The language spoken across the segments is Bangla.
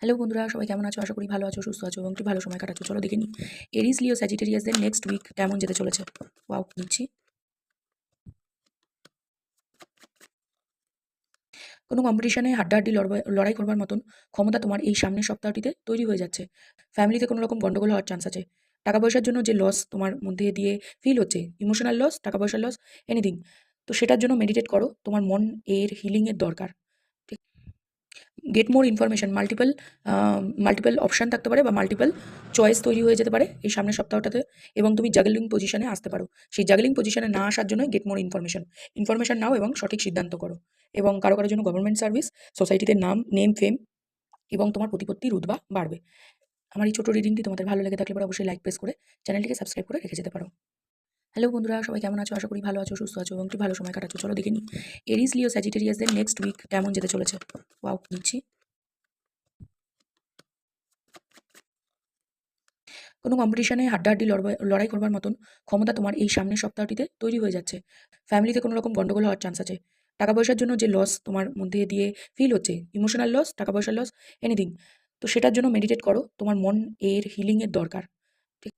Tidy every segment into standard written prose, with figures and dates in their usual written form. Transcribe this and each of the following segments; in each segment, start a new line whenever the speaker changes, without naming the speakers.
হ্যালো বন্ধুরা, সবাই কেমন আছো? আশা করি ভালো আছো, সুস্থ আছো এবং একটু ভালো সময় কাটাচ্ছো। চলো দেখে নিই এরিস, লিও, স্যাজিটেরিয়াসদের নেক্সট উইক কেমন যেতে চলেছে। ওয়াও, নিচ্ছি। কোনো কম্পিটিশনে হাড্ডাহাড্ডি লড়াই করবার মতন ক্ষমতা তোমার এই সামনের সপ্তাহটিতে তৈরি হয়ে যাচ্ছে। ফ্যামিলিতে কোনো রকম গন্ডগোল হওয়ার চান্স আছে। টাকা পয়সার জন্য যে লস তোমার মধ্যে দিয়ে ফিল হচ্ছে, ইমোশনাল লস, টাকা পয়সার লস, এনিথিং, তো সেটার জন্য মেডিটেট করো। তোমার মন এর হিলিংয়ের দরকার। ঠিক, get more information, multiple option থাকতে পারে বা মাল্টিপল চয়েস তৈরি হয়ে যেতে পারে এই সামনের সপ্তাহটাতে, এবং তুমি জাগলিং পজিশনে আসতে পারো। সেই জাগলিং পজিশনে না আসার জন্য গেট মোর ইনফরমেশন নাও এবং সঠিক সিদ্ধান্ত করো। এবং কারো কারোর জন্য গভর্নমেন্ট সার্ভিস, সোসাইটিতে নেম ফেম এবং তোমার প্রতিপত্তি রুতবা বাড়বে। আমার এই ছোট রিডিংটি তোমাদের ভালো লেগে থাকলে পরে অবশ্যই লাইক প্রেস করে চ্যানেলটিকে সাবস্ক্রাইব করে রেখে যেতে পারো। হ্যালো বন্ধুরা, সবাই কেমন আছো? আশা করি ভালো আছো, সুস্থ আছো এবং একটু ভালো সময় কাটাচ্ছো। চলো দেখে নিই এরিস, লিও, স্যাজিটেরিয়াসদের নেক্সট উইক কেমন যেতে চলেছে। ওয়াও, নিচ্ছি। কোনো কম্পিটিশনে হাড্ডাহাড্ডি লড়াই করবার মতন ক্ষমতা তোমার এই সামনের সপ্তাহটিতে তৈরি হয়ে যাচ্ছে। ফ্যামিলিতে কোনো রকম গন্ডগোল হওয়ার চান্স আছে। টাকা পয়সার জন্য যে লস তোমার মধ্যে দিয়ে ফিল হচ্ছে, ইমোশনাল লস, টাকা পয়সার লস, এনিথিং, তো সেটার জন্য মেডিটেট করো। তোমার মন এর হিলিংয়ের দরকার। ঠিক,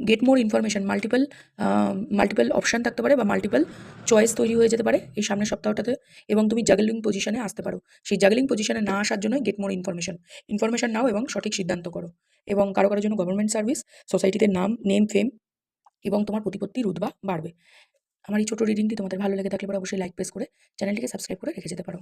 get more information, multiple option থাকতে পারে বা মাল্টিপল চয়েস তৈরি হয়ে যেতে পারে এই সামনের সপ্তাহটাতে, এবং তুমি জাগলিং পজিশনে আসতে পারো। সেই জাগলিং পজিশনে না আসার জন্য গেট মোর ইনফরমেশন নাও এবং সঠিক সিদ্ধান্ত করো। এবং কারো কারোর জন্য গভর্নমেন্ট সার্ভিস, সোসাইটিতে নেম ফেম এবং তোমার প্রতিপত্তি রুতবা বাড়বে। আমার এই ছোট রিডিংটি তোমাদের ভালো লেগে থাকলে পরে অবশ্যই লাইক প্রেস করে চ্যানেলটিকে সাবস্ক্রাইব করে রেখে যেতে পারো।